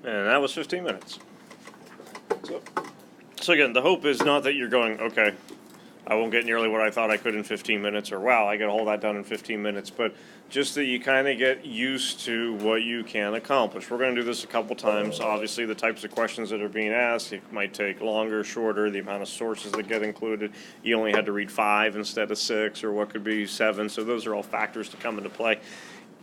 And that was 15 minutes. So again, the hope is not that you're going, okay, I won't get nearly what I thought I could in 15 minutes, or wow, I got to hold that done in 15 minutes, but just that you kind of get used to what you can accomplish. We're going to do this a couple times. Obviously, the types of questions that are being asked, it might take longer, shorter, the amount of sources that get included. You only had to read 5 instead of 6, or what could be 7, so those are all factors to come into play.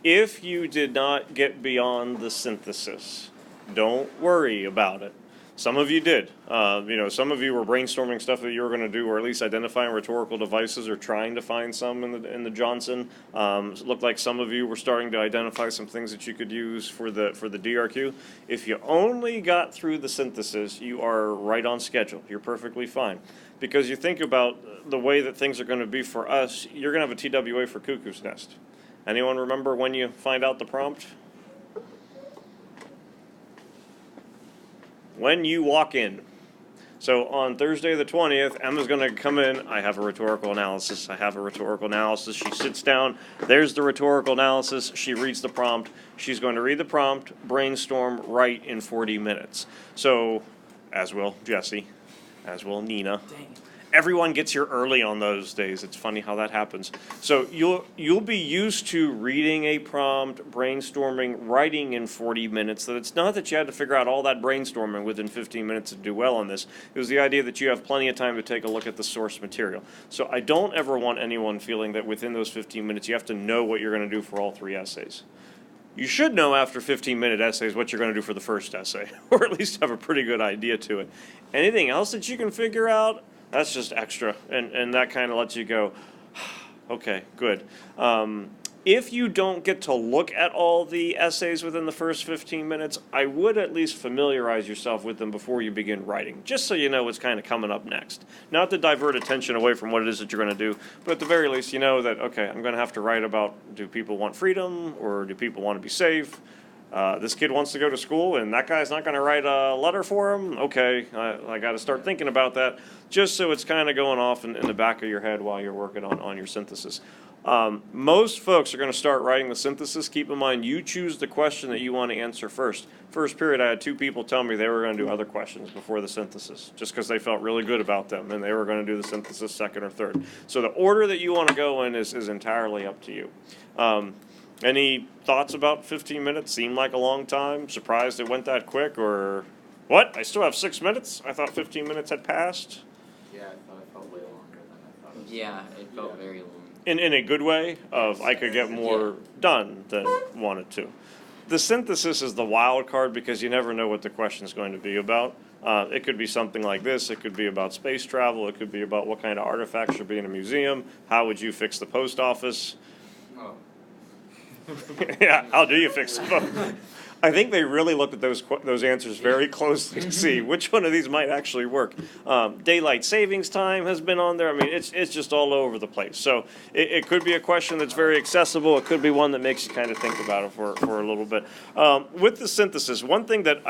If you did not get beyond the synthesis, don't worry about it. Some of you did. Some of you were brainstorming stuff that you were going to do, or at least identifying rhetorical devices, or trying to find some in the Johnson. It looked like some of you were starting to identify some things that you could use for the DRQ. If you only got through the synthesis, you are right on schedule. You're perfectly fine, because you think about the way that things are going to be for us. You're going to have a TWA for Cuckoo's Nest. Anyone remember when you find out the prompt? When you walk in. So on Thursday the 20th, Emma's going to come in. I have a rhetorical analysis. I have a rhetorical analysis. She sits down. There's the rhetorical analysis. She reads the prompt. She's going to read the prompt, brainstorm, write in 40 minutes. So, as will Jesse, as will Nina. Dang. Everyone gets here early on those days. It's funny how that happens. So you'll be used to reading a prompt, brainstorming, writing in 40 minutes. That it's not that you had to figure out all that brainstorming within 15 minutes to do well on this. It was the idea that you have plenty of time to take a look at the source material. So I don't ever want anyone feeling that within those 15 minutes you have to know what you're going to do for all 3 essays. You should know after 15-minute essays what you're going to do for the first essay, or at least have a pretty good idea to it. Anything else that you can figure out, that's just extra, and that kind of lets you go, okay, good. If you don't get to look at all the essays within the first 15 minutes, I would at least familiarize yourself with them before you begin writing, just so you know what's kind of coming up next. Not to divert attention away from what it is that you're going to do, but at the very least you know that, okay, I'm going to have to write about, do people want freedom, or do people want to be safe? This kid wants to go to school, and that guy's not going to write a letter for him? Okay, I got to start thinking about that, just so it's kind of going off in the back of your head while you're working on your synthesis. Most folks are going to start writing the synthesis. Keep in mind, you choose the question that you want to answer first. First period, I had 2 people tell me they were going to do other questions before the synthesis, just because they felt really good about them, and they were going to do the synthesis second or third. So the order that you want to go in is entirely up to you. Any thoughts about 15 minutes? Seemed like a long time? Surprised it went that quick? Or what? I still have 6 minutes? I thought 15 minutes had passed. Yeah, I thought it felt way longer than I thought it was. Yeah, it felt very long. In a good way of I could get more done than wanted to. The synthesis is the wild card because you never know what the question is going to be about. It could be something like this. It could be about space travel. It could be about what kind of artifacts should be in a museum. How would you fix the post office? Oh. Yeah, how do you fix it? I think they really looked at those answers very closely to see which one of these might actually work. Daylight savings time has been on there. I mean, it's just all over the place. So it could be a question that's very accessible. It could be one that makes you kind of think about it for a little bit. With the synthesis, one thing that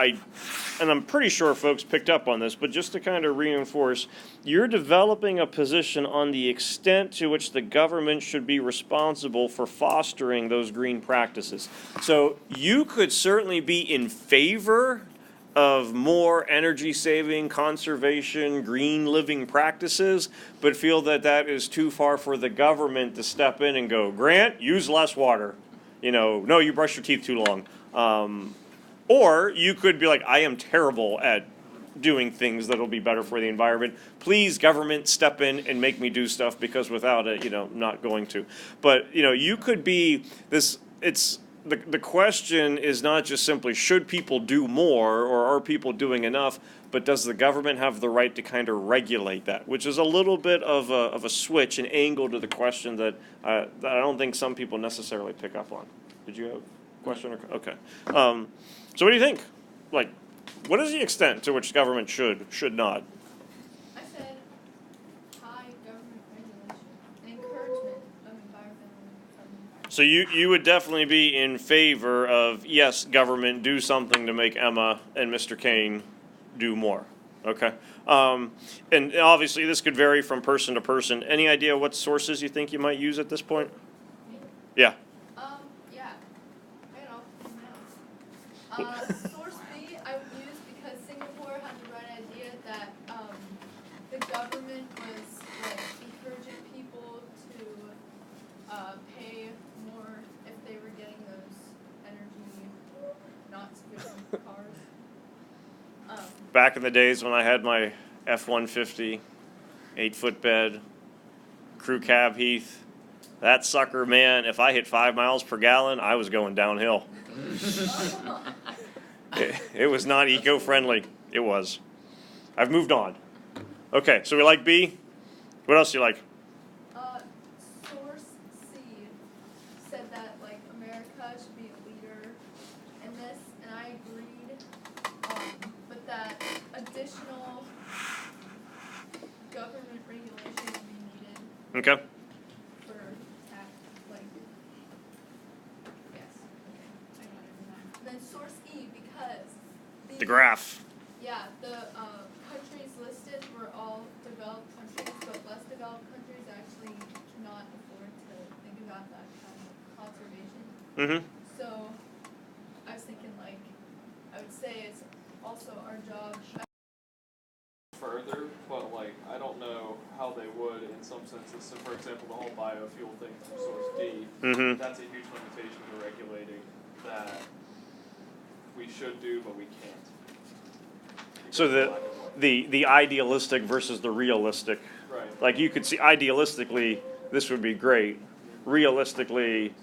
and I'm pretty sure folks picked up on this, but just to kind of reinforce, you're developing a position on the extent to which the government should be responsible for fostering those green practices. So you could certainly be in favor of more energy saving, conservation, green living practices, but feel that that is too far for the government to step in and go, Grant, use less water. No, you brush your teeth too long. Or you could be like, I am terrible at doing things that'll be better for the environment. Please, government, step in and make me do stuff, because without it, not going to. But, you could be this, the question is not just simply should people do more or are people doing enough, but does the government have the right to kind of regulate that, which is a little bit of a switch, an angle to the question that I don't think some people necessarily pick up on. Did you have a question? Okay. So what do you think? Like, what is the extent to which government should not? I said high government regulation and encouragement of environmental. So you would definitely be in favor of, yes, government, do something to make Emma and Mr. Kane do more. Okay. And obviously this could vary from person to person. Any idea what sources you think you might use at this point? Yeah. Yeah. I don't know. Source B, had the right idea that the government was like encouraging people to pay more if they were getting those energy not efficient cars. Back in the days when I had my F-150, 8-foot bed, crew cab Heath, that sucker, man, if I hit 5 miles per gallon, I was going downhill. It was not eco-friendly. It was. I've moved on. Okay, so we like B. What else do you like? Source C said that like America should be a leader in this, and I agreed. But that additional government regulation would be needed Okay. for tax, like, yes, okay, I got it now. Then source E, because The graph. yeah, the countries listed were all developed countries, but less developed countries actually cannot afford to think about that kind of conservation. Mm-hmm. So I was thinking like, I would say it's also our job. Further, but like I don't know how they would in some senses. So for example, the whole biofuel thing from source D, Mm-hmm. that's a huge limitation to regulating that we should do, but we can't. So Because of lack of money. the idealistic versus the realistic. Right. Like you could see, idealistically, this would be great. Realistically,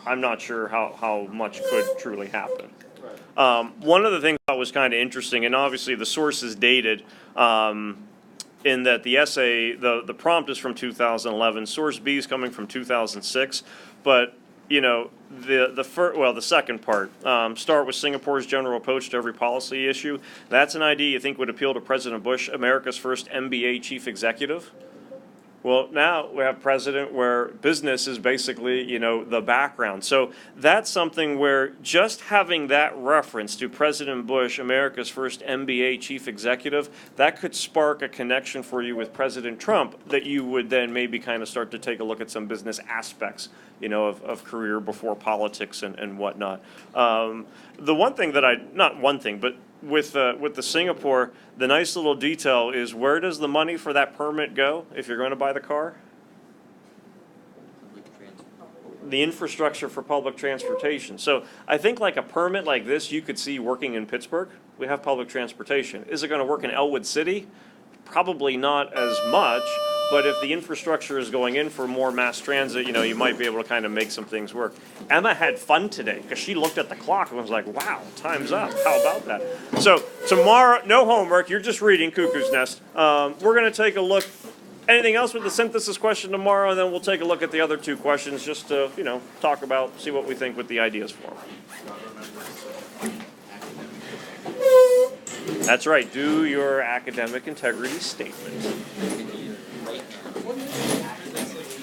I'm not sure how much could truly happen. Right. One of the things I thought was kind of interesting, and obviously the source is dated, in that the essay, the prompt is from 2011, source B is coming from 2006, but you know, the second part, start with Singapore's general approach to every policy issue. That's an idea you think would appeal to President Bush, America's first MBA chief executive. Well, now we have president where business is basically, you know, the background. So that's something where just having that reference to President Bush, America's first MBA chief executive, that could spark a connection for you with President Trump that you would then maybe kind of start to take a look at some business aspects, you know, of career before politics and whatnot. The one thing that not one thing, but with the Singapore, the nice little detail is where does the money for that permit go if you're going to buy the car? Public transport. The infrastructure for public transportation. So I think like a permit like this, you could see working in Pittsburgh. We have public transportation. Is it going to work in Elwood City? Probably not as much, but if the infrastructure is going in for more mass transit, you know, you might be able to kind of make some things work. Emma had fun today because she looked at the clock and was like, wow, time's up. How about that? So tomorrow, no homework. You're just reading Cuckoo's Nest. We're going to take a look. Anything else with the synthesis question tomorrow, and then we'll take a look at the other two questions just to, you know, talk about, see what we think with the ideas for them. That's right. Do your academic integrity statement.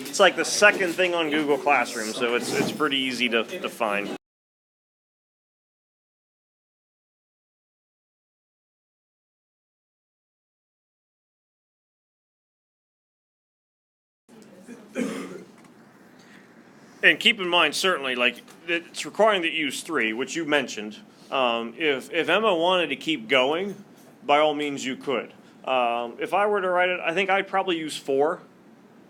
It's like the second thing on Google Classroom, so it's pretty easy to find. And keep in mind, certainly, like it's requiring that you use 3, which you mentioned. If Emma wanted to keep going, by all means you could. If I were to write it, I think I'd probably use 4.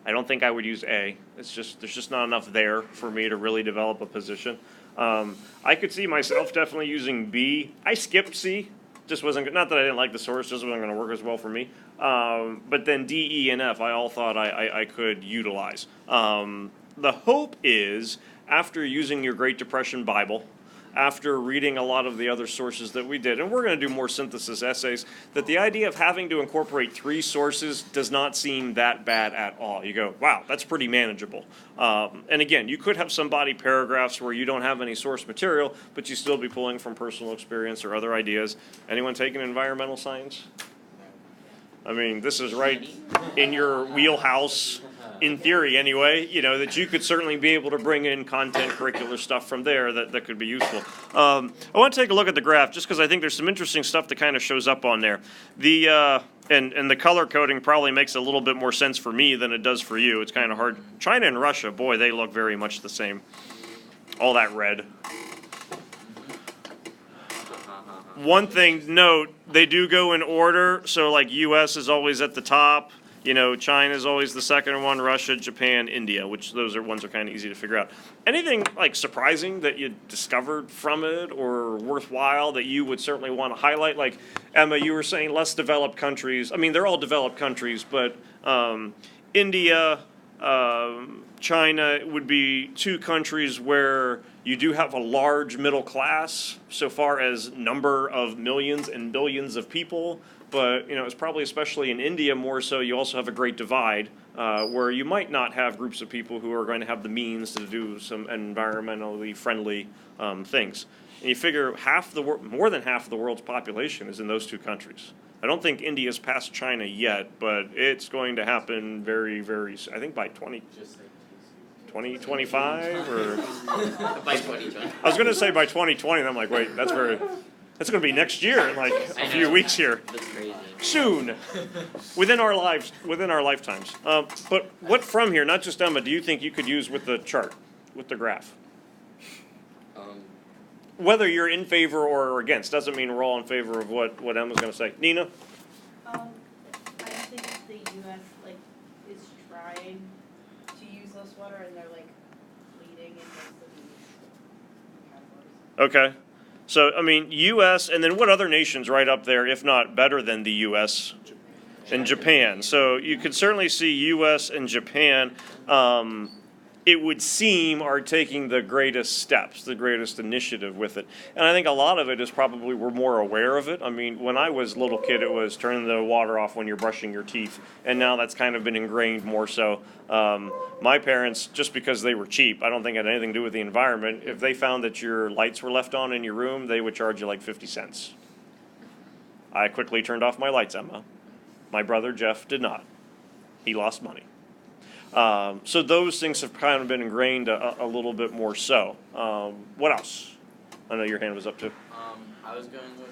I don't think I would use A. It's just there's just not enough there for me to really develop a position. I could see myself definitely using B. I skipped C. Just wasn't good. Not that I didn't like the source, just wasn't going to work as well for me. But then D, E, and F, I all thought I could utilize. The hope is, after using your Great Depression Bible, after reading a lot of the other sources that we did, and we're going to do more synthesis essays, that the idea of having to incorporate 3 sources does not seem that bad at all. You go, wow, that's pretty manageable. And again, you could have some body paragraphs where you don't have any source material, but you still be pulling from personal experience or other ideas. Anyone taking environmental science? I mean, this is right in your wheelhouse, in theory anyway, you know, that you could certainly be able to bring in content curricular stuff from there that could be useful. I want to take a look at the graph just because I think there's some interesting stuff that kind of shows up on there. And the color coding probably makes a little bit more sense for me than it does for you. It's kind of hard. China and Russia, boy, they look very much the same. All that red. One thing, note, they do go in order, so like US is always at the top, you know, China is always the second one, Russia, Japan, India, which those are ones are kind of easy to figure out. Anything like surprising that you discovered from it or worthwhile that you would certainly want to highlight? Like, Emma, you were saying less developed countries. I mean, they're all developed countries, but India, China would be two countries where you do have a large middle class so far as number of millions and billions of people. But, you know, it's probably especially in India more so, you also have a great divide where you might not have groups of people who are going to have the means to do some environmentally friendly things. And you figure more than half of the world's population is in those two countries. I don't think India's passed China yet, but it's going to happen very, very soon. I think by 2025 or By 2020. I was going to say by 2020, and I'm like, wait, that's going to be next year in like I a few know. weeks here. That's crazy. Soon, within our lifetimes. But what from here, not just Emma, do you think you could use with the chart, with the graph? Whether you're in favor or against, doesn't mean we're all in favor of what Emma's going to say. Nina? I think if the US is trying to use less water and they're leading in most of these categories. Okay. So, I mean, U.S., and then what other nations right up there, if not better than the U.S.? And Japan. So you could certainly see U.S. and Japan, it would seem, are taking the greatest steps, the greatest initiative with it. And I think a lot of it is probably we're more aware of it. I mean, when I was a little kid, it was turn the water off when you're brushing your teeth. And now that's kind of been ingrained more so. My parents, just because they were cheap, I don't think it had anything to do with the environment. If they found that your lights were left on in your room, they would charge you like 50 cents. I quickly turned off my lights, Emma. My brother, Jeff, did not. He lost money. So those things have kind of been ingrained a little bit more so. What else? I know your hand was up too. I was going with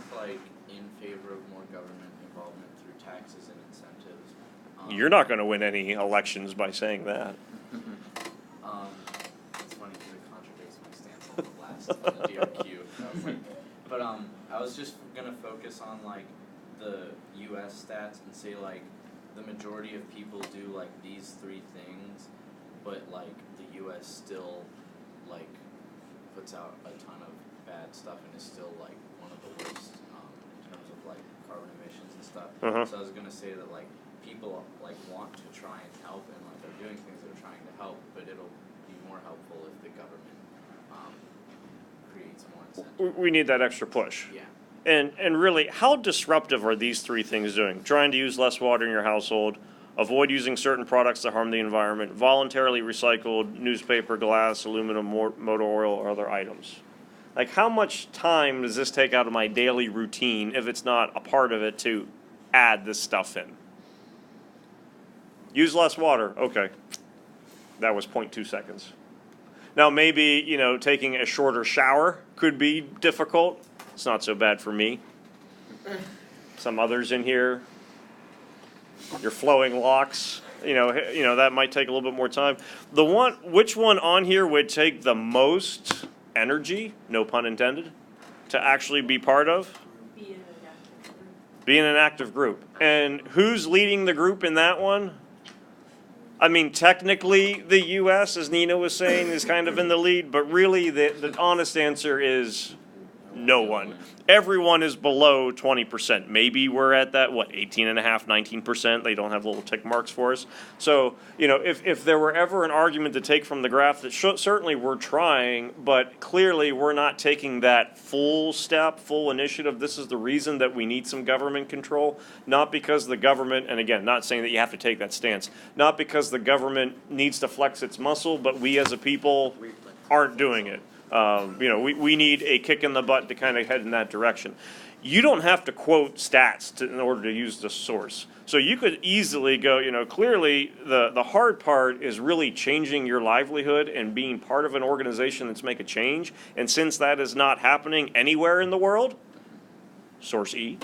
in favor of more government involvement through taxes and incentives. You're not going to win any elections by saying that. It's funny because it contradicts my stance on the last DRQ. But I was just gonna focus on the U.S. stats and say the majority of people do these three things, but the U.S. still puts out a ton of bad stuff and is still one of the worst in terms of carbon emissions and stuff. Uh-huh. So I was gonna say that people want to try and help and they're doing things that are trying to help, but it'll be more helpful if the government creates more incentive. We need that extra push. Yeah. And really, how disruptive are these three things doing? Trying to use less water in your household, avoid using certain products that harm the environment, voluntarily recycled newspaper, glass, aluminum, motor oil, or other items. How much time does this take out of my daily routine if it's not a part of it to add this stuff in? Use less water. Okay. That was 0.2 seconds. Now maybe, taking a shorter shower could be difficult. It's not so bad for me. Some others in here, your flowing locks, that might take a little bit more time. Which one on here would take the most energy, no pun intended, to actually be part of? Be in an active group. And who's leading the group in that one? I mean, technically, the U.S., as Nina was saying, is kind of in the lead, but really the honest answer is no one. Everyone is below 20%. Maybe we're at that, 18.5%, 19%. They don't have little tick marks for us. So, if there were ever an argument to take from the graph, that certainly we're trying, but clearly we're not taking that full step, full initiative. This is the reason that we need some government control, not because the government, and again, not saying that you have to take that stance, not because the government needs to flex its muscle, but we as a people aren't doing it. We need a kick in the butt to kind of head in that direction. You don't have to quote stats in order to use the source. So you could easily go, clearly the hard part is really changing your livelihood and being part of an organization that's make a change. And since that is not happening anywhere in the world, source E,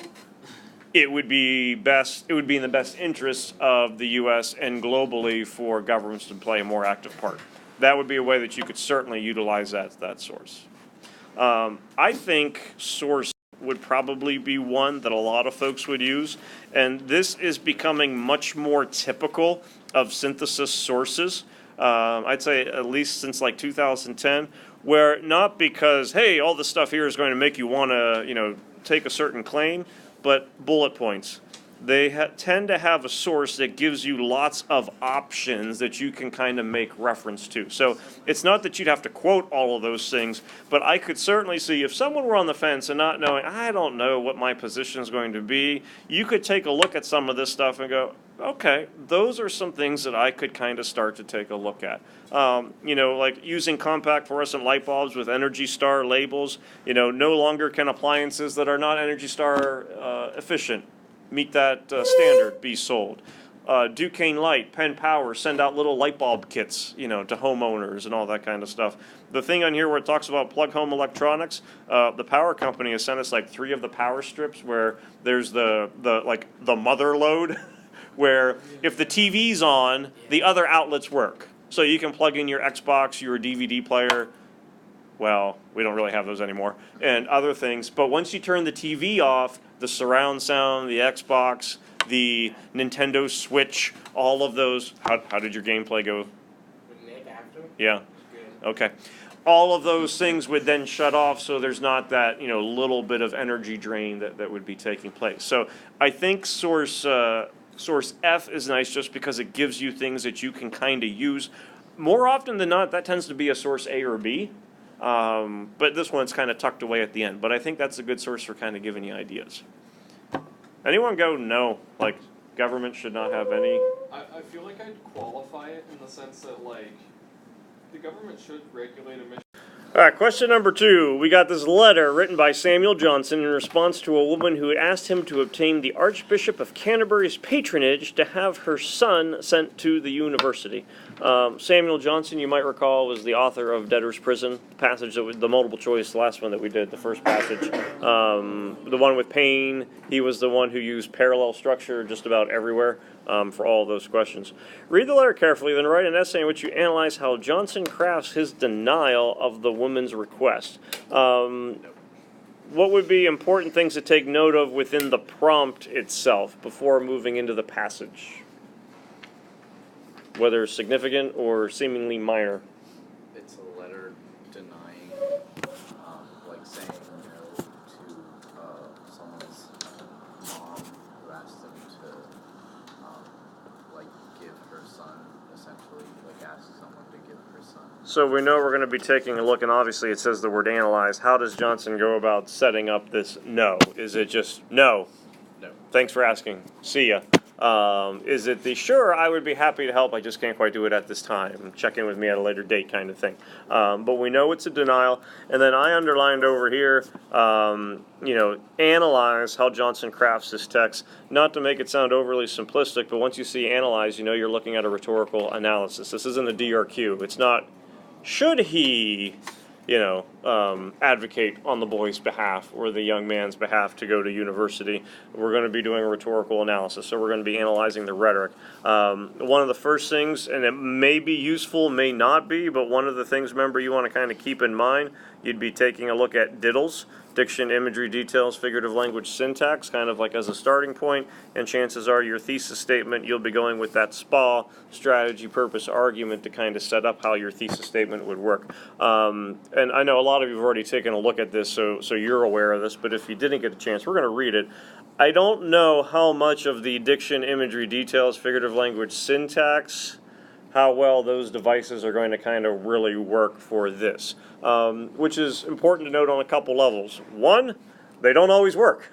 it would be in the best interests of the U.S. and globally for governments to play a more active part. That would be a way that you could certainly utilize that source. I think source would probably be one that a lot of folks would use. And this is becoming much more typical of synthesis sources. I'd say at least since like 2010, where not because, hey, all this stuff here is going to make you want to, take a certain claim, but bullet points. They tend to have a source that gives you lots of options that you can kind of make reference to. So it's not that you'd have to quote all of those things, but I could certainly see if someone were on the fence and not knowing, I don't know what my position is going to be, you could take a look at some of this stuff and go, okay, those are some things that I could kind of start to take a look at. Like using compact fluorescent light bulbs with Energy Star labels. No longer can appliances that are not Energy Star efficient meet that standard be sold. Duquesne Light, Penn Power send out little light bulb kits, to homeowners and all that kind of stuff. The thing on here where it talks about plug home electronics, the power company has sent us like 3 of the power strips where there's the mother load, where if the TV's on, the other outlets work. So you can plug in your Xbox, your DVD player. Well, we don't really have those anymore, and other things. But once you turn the TV off, the surround sound, the Xbox, the Nintendo Switch, all of those. How did your gameplay go? With Nick after? Yeah. Good. Okay. All of those things would then shut off, so there's not that little bit of energy drain that would be taking place. So I think source F is nice just because it gives you things that you can kind of use. More often than not, that tends to be a source A or B. But this one's kind of tucked away at the end. But I think that's a good source for kind of giving you ideas. Anyone go, no, like government should not have any? I feel like I'd qualify it in the sense that, like, the government should regulate emissions. All right, question number 2. We got this letter written by Samuel Johnson in response to a woman who asked him to obtain the Archbishop of Canterbury's patronage to have her son sent to the university. Samuel Johnson, you might recall, was the author of Debtor's Prison, the passage that was the multiple choice, the last one that we did, the first passage. The one with Paine, he was the one who used parallel structure just about everywhere. For all of those questions. Read the letter carefully, then write an essay in which you analyze how Johnson crafts his denial of the woman's request. What would be important things to take note of within the prompt itself before moving into the passage? Whether significant or seemingly minor. It's a letter denying, like saying no to someone's mom who asked them to, give her son, essentially, ask someone to give her son. So we know we're going to be taking a look, and obviously it says the word analyze. How does Johnson go about setting up this no? Is it just no? No. Thanks for asking. See ya. Is it the sure, I would be happy to help, I just can't quite do it at this time. Check in with me at a later date kind of thing. But we know it's a denial. And then I underlined over here, analyze how Johnson crafts his text. Not to make it sound overly simplistic, but once you see analyze, you're looking at a rhetorical analysis. This isn't a DRQ. It's not, should he advocate on the boy's behalf or the young man's behalf to go to university. We're going to be doing a rhetorical analysis, so we're going to be analyzing the rhetoric. One of the first things, and it may be useful, may not be, but one of the things, remember, you want to kind of keep in mind, you'd be taking a look at diddles, diction, imagery, details, figurative language, syntax, kind of like as a starting point, and chances are your thesis statement, you'll be going with that SPA, strategy, purpose, argument, to kind of set up how your thesis statement would work. And I know a lot of you have already taken a look at this, so you're aware of this, but if you didn't get a chance, we're going to read it. I don't know how much of the diction, imagery, details, figurative language, syntax, how well those devices are going to kind of really work for this, which is important to note on a couple levels. One, they don't always work.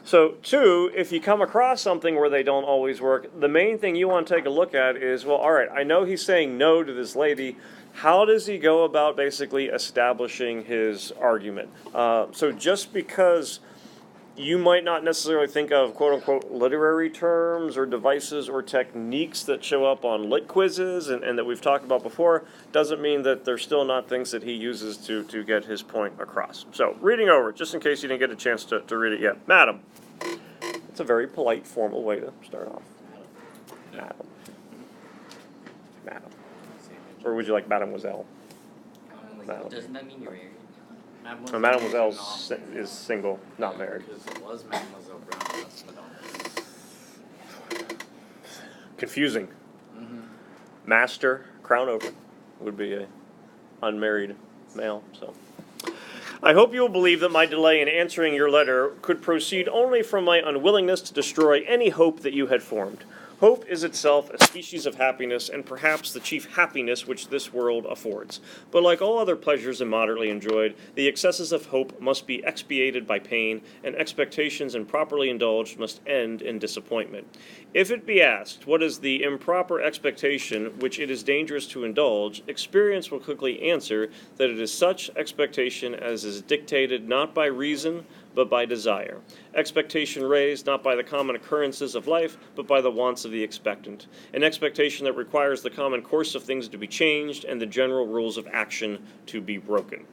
So 2, if you come across something where they don't always work, the main thing you want to take a look at is, well, all right, I know he's saying no to this lady. How does he go about basically establishing his argument? So just because you might not necessarily think of quote-unquote literary terms or devices or techniques that show up on lit quizzes and that we've talked about before, doesn't mean that they're still not things that he uses to get his point across. So, reading over, just in case you didn't get a chance to read it yet. Madam. It's a very polite, formal way to start off. Madam. Madam. Or would you like mademoiselle? Madam. Doesn't that mean you're married? Mademoiselle is not- is single, not Yeah, married. Because it was Mademoiselle Brown, that's Madonna. Confusing. Mm-hmm. Master Crown Over would be a unmarried male. So, I hope you will believe that my delay in answering your letter could proceed only from my unwillingness to destroy any hope that you had formed. Hope is itself a species of happiness, and perhaps the chief happiness which this world affords. But like all other pleasures immoderately enjoyed, the excesses of hope must be expiated by pain, and expectations improperly indulged must end in disappointment. If it be asked, what is the improper expectation which it is dangerous to indulge, experience will quickly answer that it is such expectation as is dictated not by reason, but by desire. Expectation raised not by the common occurrences of life, but by the wants of the expectant. An expectation that requires the common course of things to be changed and the general rules of action to be broken.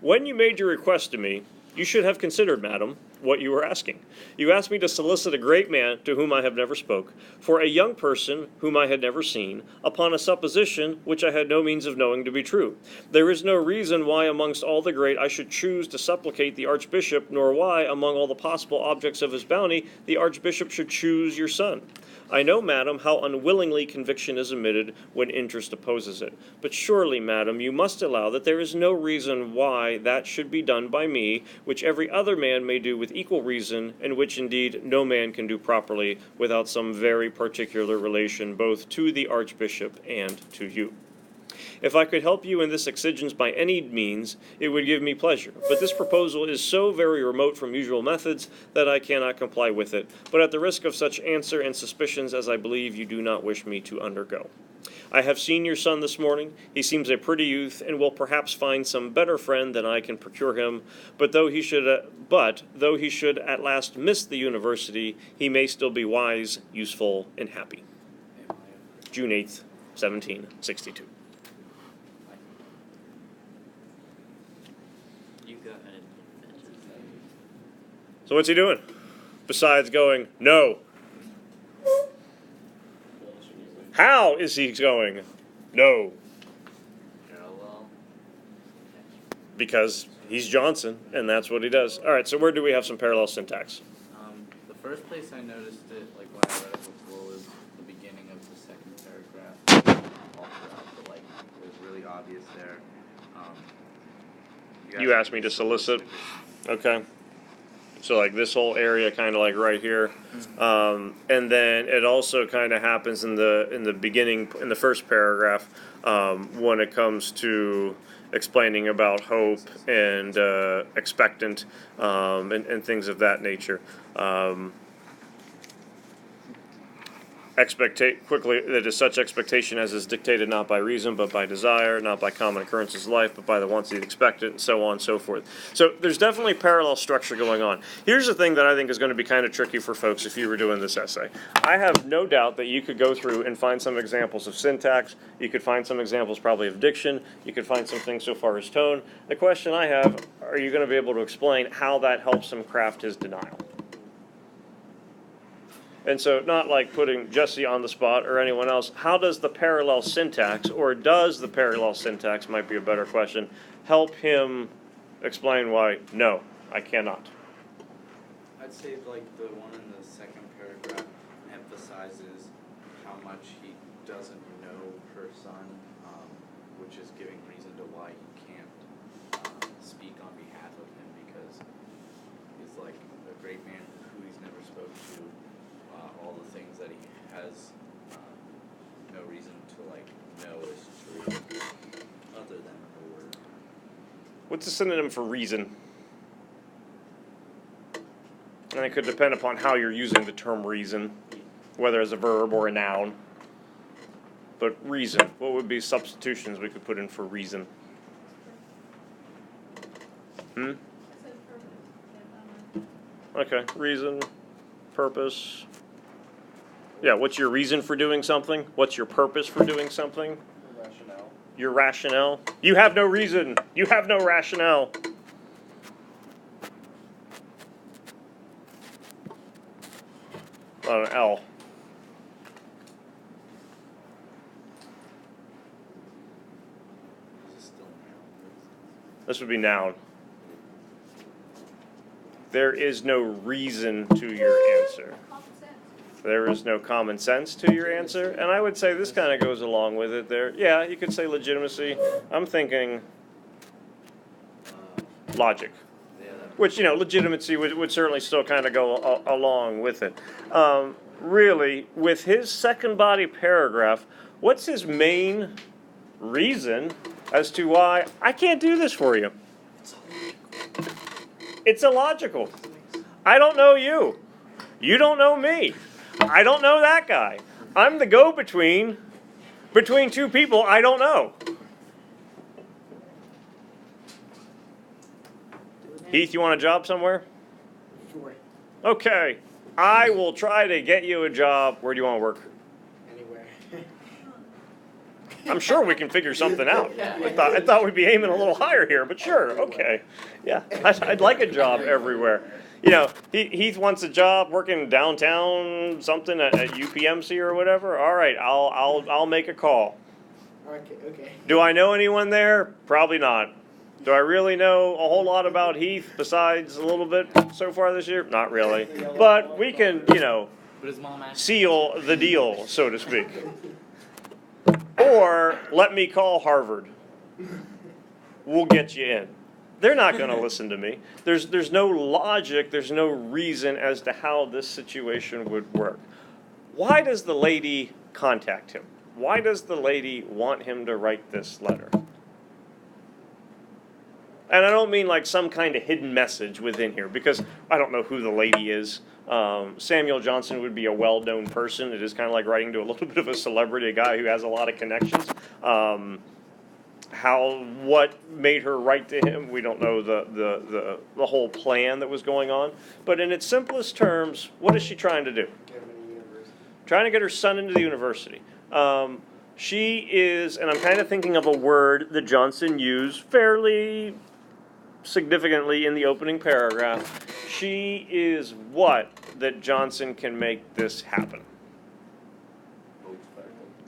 When you made your request to me, you should have considered, madam, what you were asking. You asked me to solicit a great man to whom I have never spoke, for a young person whom I had never seen, upon a supposition which I had no means of knowing to be true. There is no reason why amongst all the great I should choose to supplicate the archbishop, nor why, among all the possible objects of his bounty, the archbishop should choose your son. I know, madam, how unwillingly conviction is omitted when interest opposes it. But surely, madam, you must allow that there is no reason why that should be done by me, which every other man may do with equal reason, and which indeed no man can do properly without some very particular relation both to the archbishop and to you. If I could help you in this exigence by any means, it would give me pleasure. But this proposal is so very remote from usual methods that I cannot comply with it, but at the risk of such answer and suspicions as I believe you do not wish me to undergo. I have seen your son this morning. He seems a pretty youth, and will perhaps find some better friend than I can procure him. But though he should at last miss the university, he may still be wise, useful, and happy. June 8th, 1762. You go ahead and finish. So what's he doing? Besides going, no. How is he going? No. Parallel. Because he's Johnson, and that's what he does. All right, so where do we have some parallel syntax? The first place I noticed it, like when I read it before, was the beginning of the second paragraph. All throughout, but like it was really obvious there. You asked me to solicit. Okay. So like this whole area, kind of like right here, and then it also kind of happens in the beginning, in the first paragraph, when it comes to explaining about hope and expectant, and things of that nature. Quickly, that is such expectation as is dictated not by reason, but by desire, not by common occurrences of life, but by the wants of the expectant, and so on and so forth. So there's definitely parallel structure going on. Here's the thing that I think is going to be kind of tricky for folks if you were doing this essay. I have no doubt that you could go through and find some examples of syntax. You could find some examples probably of diction. You could find some things so far as tone. The question I have, are you going to be able to explain how that helps him craft his denial? And so, not like putting Jesse on the spot or anyone else, how does the parallel syntax, or does the parallel syntax, might be a better question, help him explain why, no, I cannot? I'd say like the one in the second paragraph emphasizes how much he doesn't know her son, which is giving reason to why he can't speak on behalf of him, because he's like a great man who he's never spoke to. All the things that he has no reason to like know is true, other than her word. What's a synonym for reason? And it could depend upon how you're using the term reason, whether as a verb or a noun. But reason, what would be substitutions we could put in for reason? I said purpose. Okay, reason, purpose. Yeah, what's your reason for doing something? What's your purpose for doing something? Rationale. Your rationale? You have no reason. You have no rationale. On an L. Is it still now? This would be noun. There is no reason to your answer. Common sense. There is no common sense to your answer. And I would say this kind of goes along with it there. Yeah, you could say legitimacy. I'm thinking logic. Yeah, that, Which, legitimacy would certainly still kind of go along with it. Really, with his second body paragraph, what's his main reason as to why I can't do this for you? It's illogical. I don't know you. You don't know me. I don't know that guy. I'm the go-between between two people I don't know. Heath, you want a job somewhere? Sure. Okay. I will try to get you a job. Where do you want to work? Anywhere. I'm sure we can figure something out. I thought we'd be aiming a little higher here, but sure, okay. Yeah, I'd like a job everywhere. Heath wants a job working downtown, something at UPMC or whatever. All right, I'll make a call. Okay. Do I know anyone there? Probably not. Do I really know a whole lot about Heath besides a little bit so far this year? Not really. But we can, But his mom asked. seal the deal, so to speak. Or let me call Harvard. We'll get you in. They're not going to listen to me. There's no logic, there's no reason as to how this situation would work. Why does the lady contact him? Why does the lady want him to write this letter? And I don't mean like some kind of hidden message within here, because I don't know who the lady is. Samuel Johnson would be a well-known person. It is kind of like writing to a little bit of a celebrity, a guy who has a lot of connections. What made her write to him, we don't know the whole plan that was going on. But in its simplest terms, what is she trying to do? Get him in the university. Trying to get her son into the university. She is, and I'm kind of thinking of a word that Johnson used fairly significantly in the opening paragraph. She is what that Johnson can make this happen?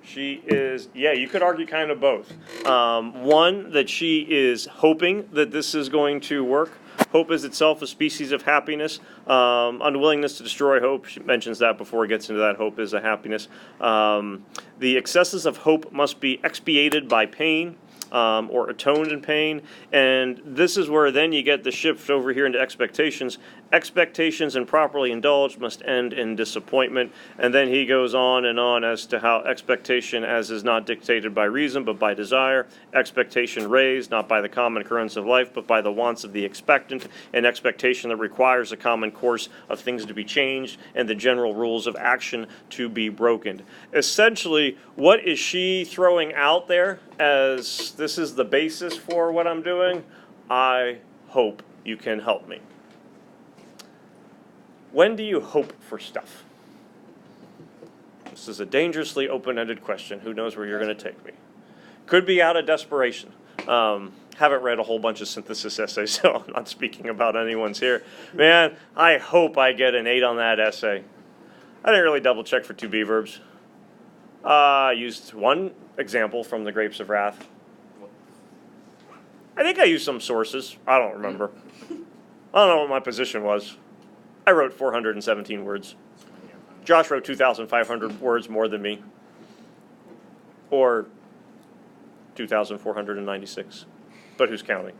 She is, yeah, you could argue kind of both. One, that she is hoping that this is going to work. Hope is itself a species of happiness. Unwillingness to destroy hope, she mentions that before he gets into that. Hope is a happiness. The excesses of hope must be expiated by pain. Or atoned in pain. And this is where then you get the shift over here into expectations. Expectations improperly indulged must end in disappointment. And then he goes on as to how expectation as is not dictated by reason but by desire. Expectation raised not by the common occurrence of life but by the wants of the expectant. An expectation that requires a common course of things to be changed and the general rules of action to be broken. Essentially, what is she throwing out there as this is the basis for what I'm doing? I hope you can help me. When do you hope for stuff? This is a dangerously open-ended question. Who knows where you're going to take me? Could be out of desperation. Haven't read a whole bunch of synthesis essays, so I'm not speaking about anyone's here. Man, I hope I get an 8 on that essay. I didn't really double-check for 2 B verbs. I used one example from the Grapes of Wrath. I think I used some sources. I don't remember. I don't know what my position was. I wrote 417 words. Josh wrote 2,500 words more than me. Or 2,496. But who's counting?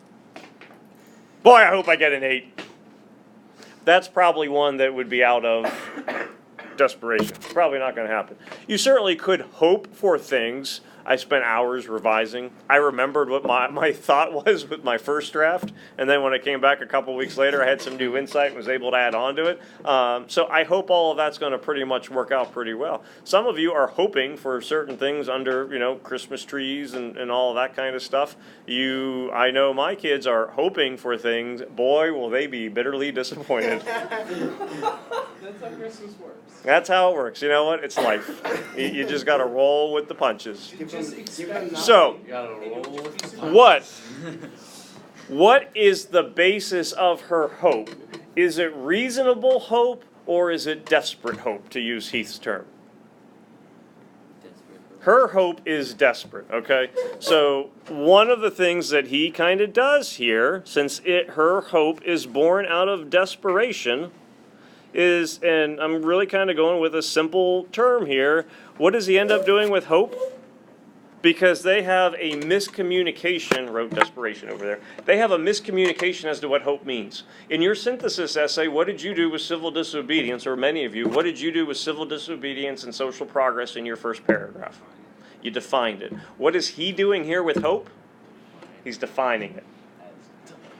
Boy, I hope I get an 8. That's probably one that would be out of desperation. Probably not going to happen. You certainly could hope for things. I spent hours revising. I remembered what my thought was with my first draft, and then when I came back a couple weeks later, I had some new insight and was able to add on to it. So I hope all of that's going to pretty much work out pretty well. Some of you are hoping for certain things under, Christmas trees and all of that kind of stuff. I know my kids are hoping for things. Boy, will they be bitterly disappointed. That's how Christmas works. That's how it works. You know what? It's life. You just got to roll with the punches. Give him So, You gotta roll with the what is the basis of her hope? Is it reasonable hope or is it desperate hope, to use Heath's term? desperate Her hope is desperate, okay? So one of the things that he kind of does here, since her hope is born out of desperation, is, and I'm really kind of going with a simple term here, what does he end up doing with hope? Because they have a miscommunication, wrote desperation over there, they have a miscommunication as to what hope means. In your synthesis essay, what did you do with civil disobedience, or many of you, what did you do with civil disobedience and social progress in your first paragraph? You defined it. What is he doing here with hope? He's defining it.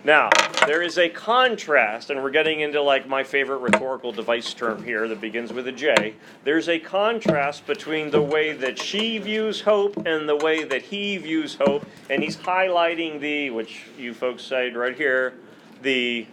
Now, there is a contrast, and we're getting into like my favorite rhetorical device term here that begins with a J. There's a contrast between the way that she views hope and the way that he views hope, and he's highlighting the, which you folks said right here, the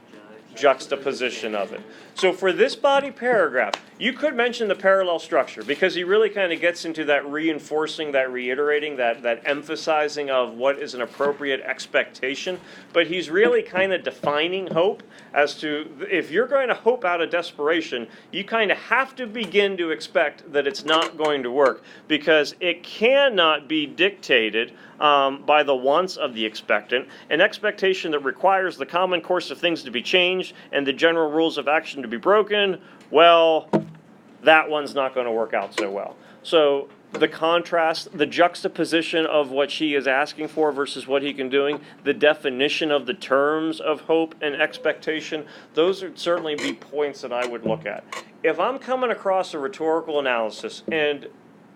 juxtaposition of it. So for this body paragraph, you could mention the parallel structure because he really kind of gets into that reinforcing, that reiterating, that emphasizing of what is an appropriate expectation. But he's really kind of defining hope as to if you're going to hope out of desperation, you kind of have to begin to expect that it's not going to work because it cannot be dictated by the wants of the expectant, an expectation that requires the common course of things to be changed and the general rules of action to be broken, well, that one's not going to work out so well. So the contrast, the juxtaposition of what she is asking for versus what he can doing, the definition of the terms of hope and expectation, those would certainly be points that I would look at. If I'm coming across a rhetorical analysis, and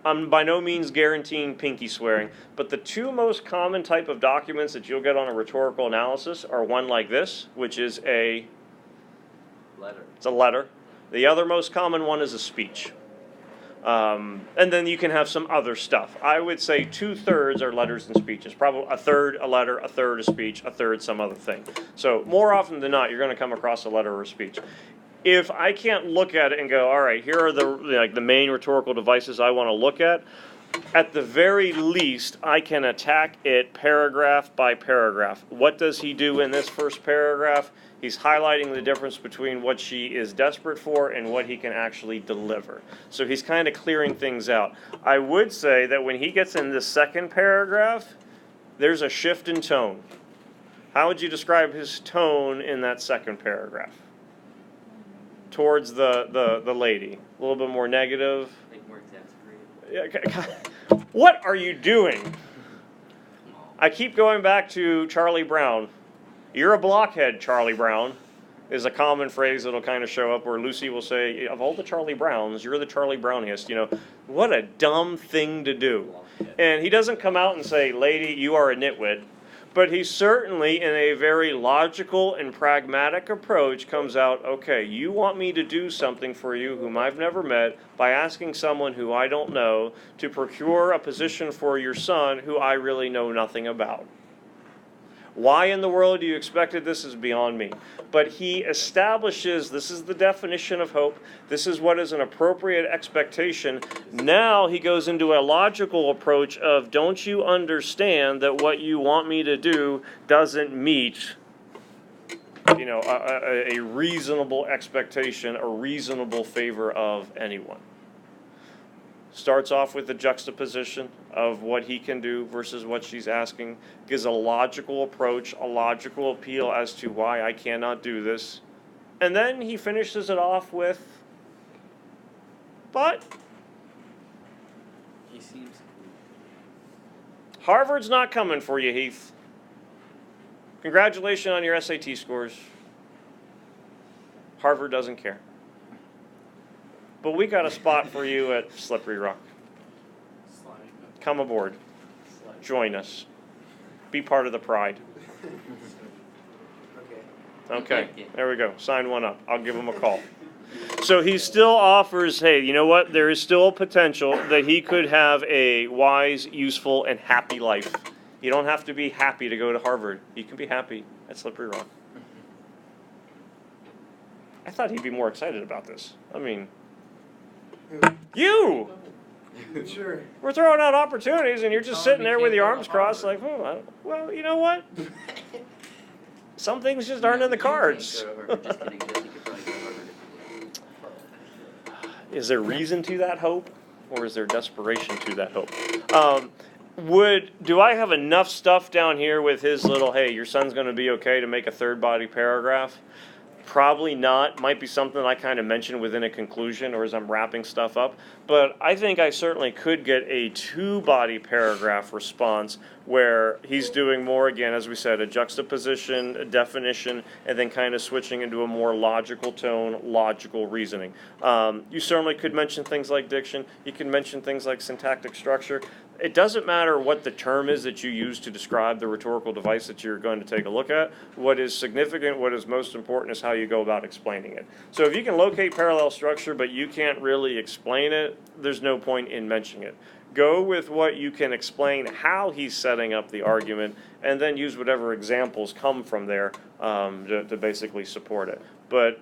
I'm by no means guaranteeing pinky swearing, but the two most common type of documents that you'll get on a rhetorical analysis are one like this, which is a letter. The other most common one is a speech. And then you can have some other stuff. I would say 2/3 are letters and speeches. Probably a third a letter, a third a speech, a third some other thing. So more often than not, you're going to come across a letter or a speech. If I can't look at it and go, all right, here are the main rhetorical devices I want to look at the very least, I can attack it paragraph by paragraph. What does he do in this first paragraph? He's highlighting the difference between what she is desperate for and what he can actually deliver. So he's kind of clearing things out. I would say that when he gets in the second paragraph, there's a shift in tone. How would you describe his tone in that second paragraph? Towards the lady. A little bit more negative. Like more exasperated. Yeah, what are you doing? I keep going back to Charlie Brown. You're a blockhead, Charlie Brown, is a common phrase that'll kind of show up where Lucy will say, of all the Charlie Browns, you're the Charlie Browniest. You know, what a dumb thing to do. And he doesn't come out and say, lady, you are a nitwit. But he certainly, in a very logical and pragmatic approach, comes out, okay, you want me to do something for you whom I've never met by asking someone who I don't know to procure a position for your son who I really know nothing about. Why in the world you expected this is beyond me. But he establishes, this is the definition of hope, this is what is an appropriate expectation. Now he goes into a logical approach of, don't you understand that what you want me to do doesn't meet, you know, a reasonable expectation, a reasonable favor of anyone. Starts off with the juxtaposition of what he can do versus what she's asking, gives a logical approach, a logical appeal as to why I cannot do this. And then he finishes it off with, but He seems Harvard's not coming for you, Heath. Congratulations on your SAT scores. Harvard doesn't care. But we got a spot for you at Slippery Rock. Come aboard. Join us. Be part of the pride. Okay, there we go. Sign one up. I'll give him a call. So he still offers, hey, you know what? There is still a potential that he could have a wise, useful, and happy life. You don't have to be happy to go to Harvard. You can be happy at Slippery Rock. I thought he'd be more excited about this. I mean, you! Sure. We're throwing out opportunities, and you're just sitting there with your arms crossed, like, well, you know what? Some things just aren't in the cards. Just kidding. Jesse could probably go to Harvard if he would. Is there reason to that hope? or is there desperation to that hope? Do I have enough stuff down here with his little, hey, your son's going to be okay to make a third body paragraph? Probably not. Might be something I kind of mentioned within a conclusion or as I'm wrapping stuff up. But I think I certainly could get a 2-body paragraph response where he's doing more, again, as we said, a juxtaposition, a definition, and then kind of switching into a more logical tone, logical reasoning. You certainly could mention things like diction. You can mention things like syntactic structure. It doesn't matter what the term is that you use to describe the rhetorical device that you're going to take a look at. What is significant, what is most important is how you go about explaining it. So if you can locate parallel structure but you can't really explain it, there's no point in mentioning it. Go with what you can explain how he's setting up the argument, and then use whatever examples come from there to basically support it. But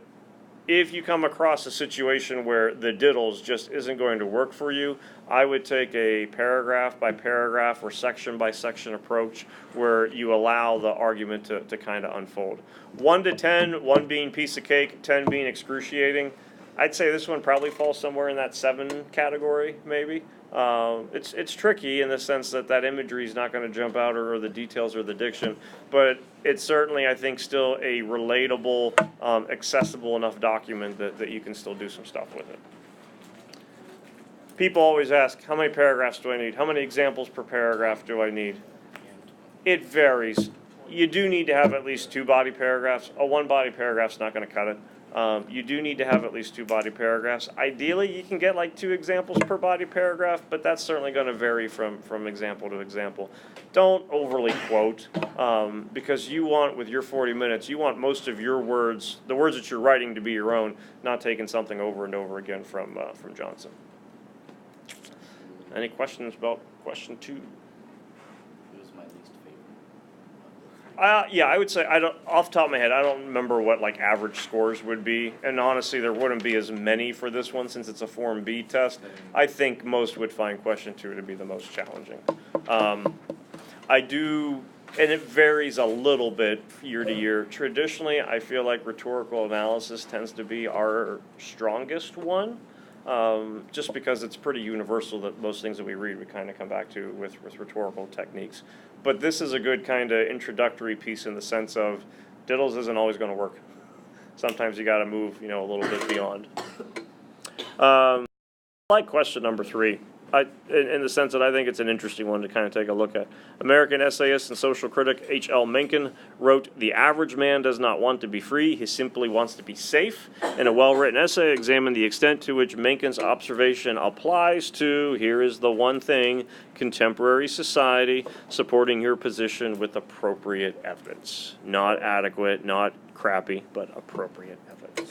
if you come across a situation where the diddles just isn't going to work for you, I would take a paragraph by paragraph or section by section approach where you allow the argument to kind of unfold. 1 to 10, 1 being piece of cake, 10 being excruciating. I'd say this one probably falls somewhere in that 7 category, maybe. It's tricky in the sense that imagery is not going to jump out, or the details or the diction, but it's certainly, I think, still a relatable, accessible enough document that you can still do some stuff with it. People always ask, how many paragraphs do I need? How many examples per paragraph do I need? It varies. You do need to have at least 2 body paragraphs. A 1-body paragraph's not going to cut it. You do need to have at least 2 body paragraphs. Ideally, you can get like 2 examples per body paragraph, but that's certainly going to vary from example to example. Don't overly quote, because you want, with your 40 minutes, you want most of your words, the words that you're writing, to be your own, not taking something over and over again from Johnson. Any questions about question 2? It was my least favorite. Yeah, I would say, off the top of my head, I don't remember what like average scores would be, and honestly, there wouldn't be as many for this one since it's a Form B test. I think most would find question 2 to be the most challenging. I do, and it varies a little bit year to year. Traditionally, I feel like rhetorical analysis tends to be our strongest one. Just because it's pretty universal that most things that we read we kind of come back to with rhetorical techniques. But this is a good kind of introductory piece in the sense of diddles isn't always going to work. Sometimes you got to move, a little bit beyond. I like question number 3. In the sense that I think it's an interesting one to kind of take a look at. American essayist and social critic H.L. Mencken wrote, "The average man does not want to be free, he simply wants to be safe." In a well-written essay, examine the extent to which Mencken's observation applies to, here is the one thing, contemporary society, supporting your position with appropriate evidence. Not adequate, not crappy, but appropriate evidence.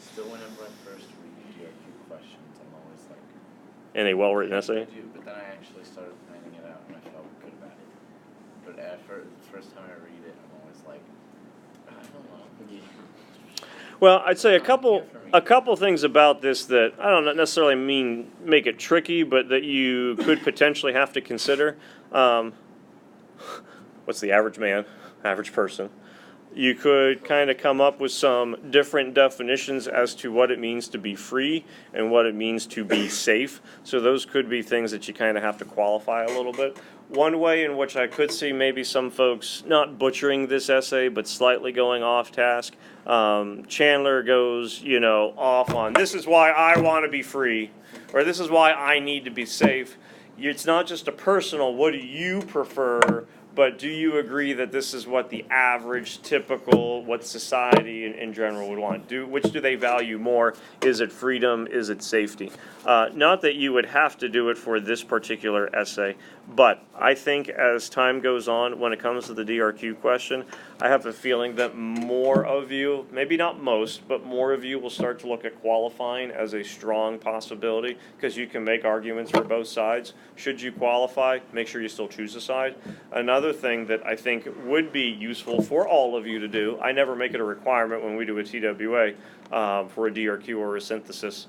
Still, whenever I first read DRQ questions, I'm always like, In a well-written essay? I do, but then I actually started planning it out and I felt good about it. But the first time I read it, I'm always like, I don't know. Well, I'd say a couple things about this that I don't necessarily mean make it tricky, but that you could potentially have to consider. What's the average man, average person? You could kind of come up with some different definitions as to what it means to be free and what it means to be safe. So those could be things that you kind of have to qualify a little bit. One way in which I could see maybe some folks not butchering this essay, but slightly going off task. Chandler goes, off on, this is why I want to be free, or this is why I need to be safe. It's not just a personal, what do you prefer? But do you agree that this is what the average, typical, what society in general would want? Which do they value more? Is it freedom? Is it safety? Not that you would have to do it for this particular essay, but I think as time goes on, when it comes to the DRQ question, I have a feeling that more of you, maybe not most, but more of you will start to look at qualifying as a strong possibility, because you can make arguments for both sides. Should you qualify, make sure you still choose a side. Another thing that I think would be useful for all of you to do, I never make it a requirement when we do a TWA for a DRQ or a synthesis.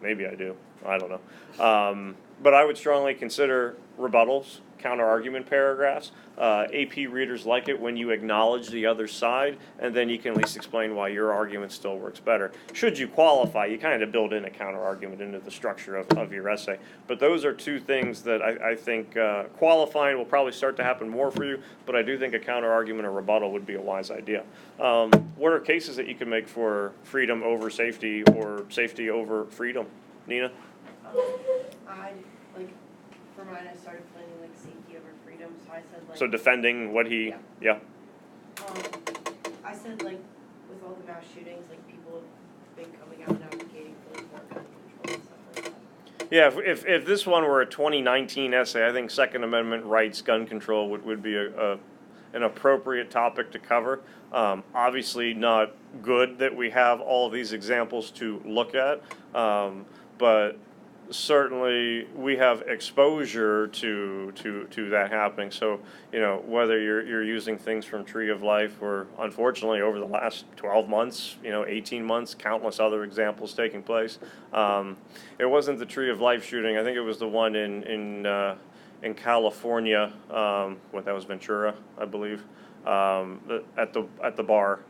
Maybe I do. I don't know. But I would strongly consider rebuttals, counter-argument paragraphs. AP readers like it when you acknowledge the other side, and then you can at least explain why your argument still works better. Should you qualify, you kind of build in a counter-argument into the structure of your essay. But those are two things that I think qualifying will probably start to happen more for you, but I do think a counter-argument or rebuttal would be a wise idea. What are cases that you can make for freedom over safety or safety over freedom? Nina? I, like, for mine, I started planning, like, safety over freedom, so I said, like. So defending what he, yeah. I said, like, with all the mass shootings, like, people have been coming out and advocating for, like, more gun control and stuff like that. Yeah, if this one were a 2019 essay, I think Second Amendment rights, gun control would be an appropriate topic to cover. Obviously not good that we have all of these examples to look at, but certainly we have exposure to that happening. So, you know, whether you're using things from Tree of Life or unfortunately over the last 12 months, 18 months, countless other examples taking place. It wasn't the Tree of Life shooting. I think it was the one in California. That was Ventura, I believe. At the bar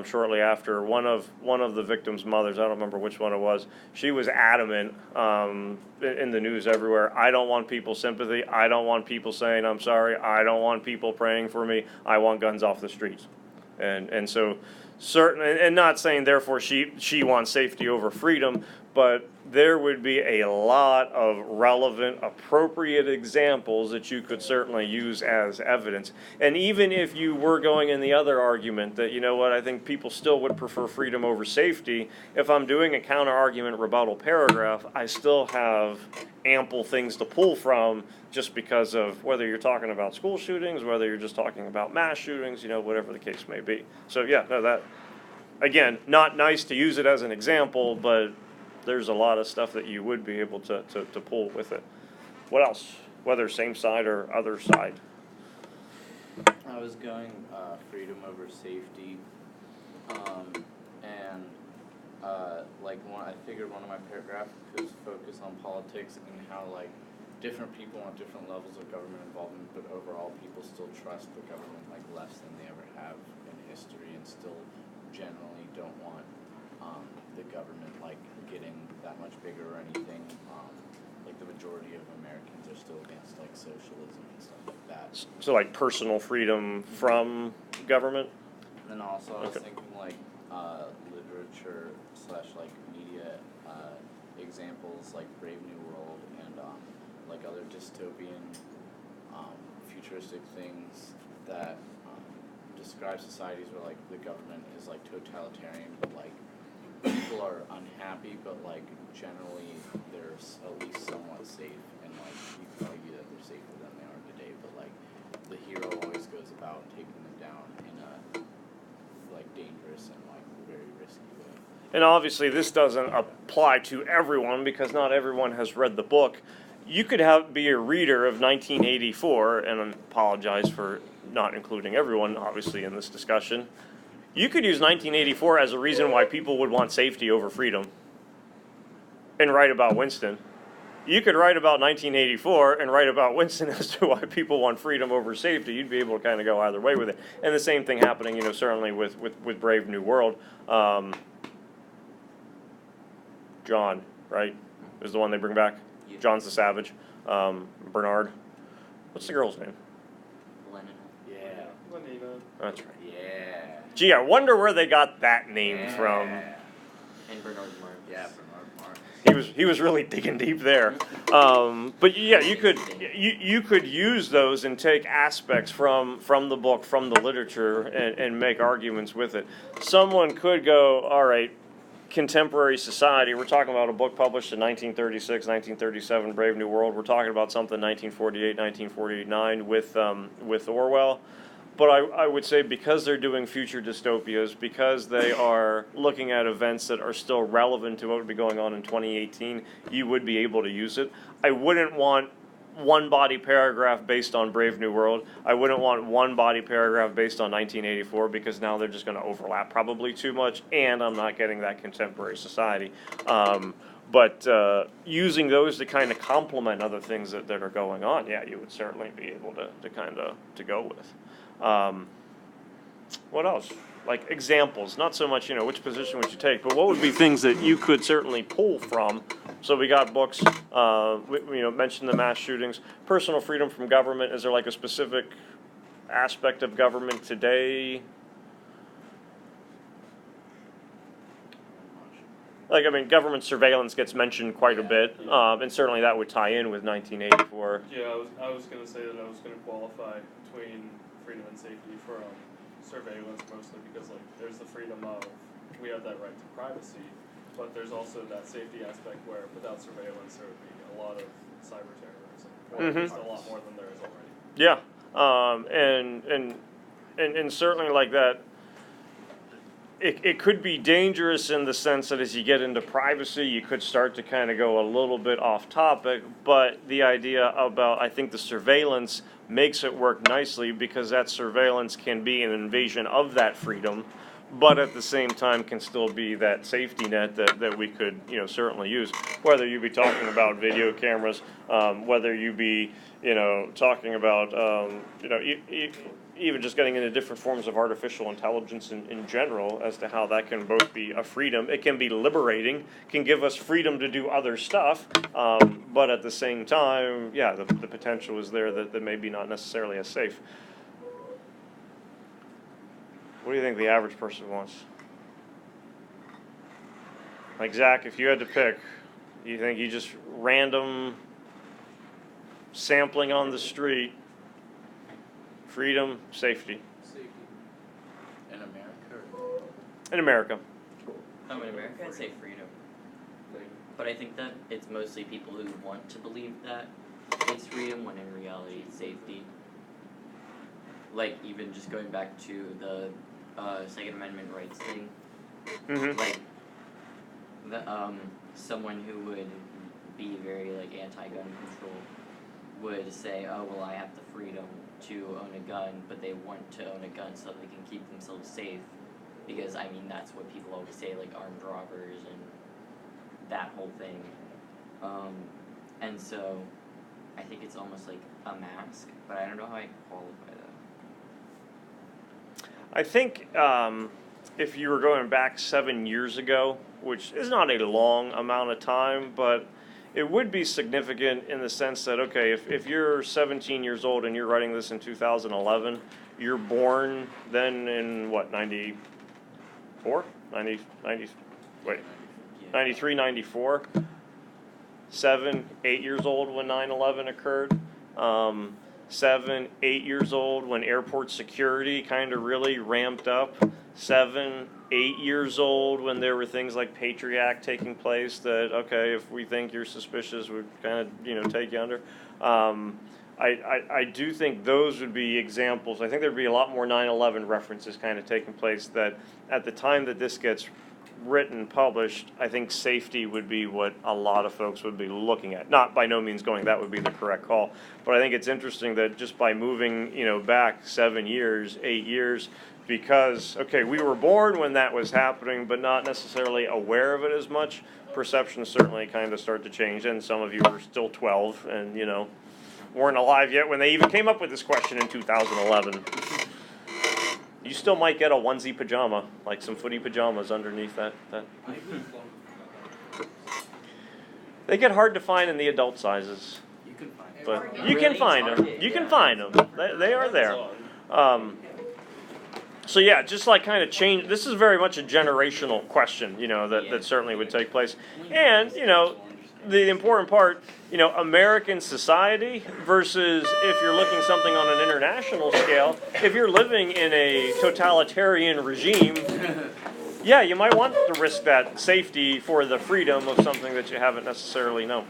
shortly after. One of the victim's mothers, I don't remember which one it was, she was adamant in the news everywhere. I don't want people's sympathy. I don't want people saying I'm sorry. I don't want people praying for me. I want guns off the streets. And so certainly, and not saying therefore she wants safety over freedom, but there would be a lot of relevant, appropriate examples that you could certainly use as evidence. And even if you were going in the other argument that, you know what, I think people still would prefer freedom over safety, if I'm doing a counter-argument rebuttal paragraph, I still have ample things to pull from just because of whether you're talking about school shootings, whether you're just talking about mass shootings, whatever the case may be. So yeah, no, that, again, not nice to use it as an example, but there's a lot of stuff that you would be able to pull with it. What else? Whether same side or other side. I was going freedom over safety, and I figured one of my paragraphs could focus on politics and how like different people want different levels of government involvement, but overall people still trust the government like less than they ever have in history, and still generally don't want the government like getting that much bigger or anything. Like the majority of Americans are still against like socialism and stuff like that. So like personal freedom from government? And then also I was Okay. thinking like literature / like media examples like Brave New World and like other dystopian futuristic things that describe societies where like the government is like totalitarian, but like people are unhappy, but like generally they're at least somewhat safe, and like you can argue that they're safer than they are today, but like the hero always goes about taking them down in a like dangerous and like very risky way. And obviously this doesn't apply to everyone because not everyone has read the book. You could be a reader of 1984, and I apologize for not including everyone obviously in this discussion. You could use 1984 as a reason why people would want safety over freedom and write about Winston. You could write about 1984 and write about Winston as to why people want freedom over safety. You'd be able to kind of go either way with it. And the same thing happening, certainly with Brave New World. John, right, is the one they bring back? Yeah. John's the Savage. Bernard. What's the girl's name? Lenin. Yeah. Lenina. That's right. Yeah. Gee, I wonder where they got that name from. And Bernard Marx. Yeah, Bernard Marx. He was really digging deep there. But yeah, you could use those and take aspects from the book, from the literature, and make arguments with it. Someone could go, all right, contemporary society, we're talking about a book published in 1936, 1937, Brave New World. We're talking about something 1948, 1949 with Orwell. But I would say because they're doing future dystopias, because they are looking at events that are still relevant to what would be going on in 2018, you would be able to use it. I wouldn't want one body paragraph based on Brave New World. I wouldn't want one body paragraph based on 1984 because now they're just going to overlap probably too much, and I'm not getting that contemporary society. But using those to kind of complement other things that are going on, yeah, you would certainly be able to kind of to go with. What else? Like examples, not so much, which position would you take, but what would be things that you could certainly pull from? So we got books, mentioned the mass shootings, personal freedom from government. Is there like a specific aspect of government today? Like, I mean, government surveillance gets mentioned quite a bit, and certainly that would tie in with 1984. Yeah, I was gonna say that I was gonna qualify between freedom and safety for surveillance mostly because like there's the freedom of we have that right to privacy, but there's also that safety aspect where without surveillance there would be a lot of cyber terrorism, or at least a lot more than there is already. Yeah, and certainly like that. It could be dangerous in the sense that as you get into privacy, you could start to kind of go a little bit off topic, but the idea about, I think the surveillance makes it work nicely because that surveillance can be an invasion of that freedom, but at the same time can still be that safety net that we could, certainly use. Whether you be talking about video cameras, whether you be, talking about, even just getting into different forms of artificial intelligence in general as to how that can both be a freedom. It can be liberating, can give us freedom to do other stuff, but at the same time, yeah, the potential is there that maybe not necessarily as safe. What do you think the average person wants? Like Zach, if you had to pick, you think you just random sampling on the street, freedom, safety. Safety. In America? In America. In America, I'd say freedom. But I think that it's mostly people who want to believe that it's freedom when in reality it's safety. Like, even just going back to the Second Amendment rights thing. Mm-hmm. Like, someone who would be very, like, anti-gun control would say, oh, well, I have the freedom to own a gun, but they want to own a gun so they can keep themselves safe. Because, I mean, that's what people always say, like, armed robbers and that whole thing. And so, I think it's almost like a mask, but I don't know how I qualify that. I think if you were going back 7 years ago, which is not a long amount of time, but it would be significant in the sense that, okay, if you're 17 years old and you're writing this in 2011, you're born then in, what, 94? 93, 94? 7, 8 years old when 9/11 occurred. 7, 8 years old when airport security kind of really ramped up. 7, 8 years old when there were things like Patriot Act taking place that, okay, if we think you're suspicious, we'd kind of, take you under. I do think those would be examples. I think there'd be a lot more 9/11 references kind of taking place that at the time that this gets written, published, I think safety would be what a lot of folks would be looking at. Not by no means going that would be the correct call, but I think it's interesting that just by moving, back 7 years, 8 years, because, okay, we were born when that was happening, but not necessarily aware of it as much, perceptions certainly kind of start to change, and some of you were still 12 and, weren't alive yet when they even came up with this question in 2011. You still might get a onesie pajama, like some footy pajamas underneath that. They get hard to find in the adult sizes, You can find it. but Really? you can find them. Target, You can yeah. find them. They are there. So yeah, just like kind of change. This is very much a generational question, that certainly would take place. And the important part, American society versus if you're looking something on an international scale. If you're living in a totalitarian regime, yeah, you might want to risk that safety for the freedom of something that you haven't necessarily known.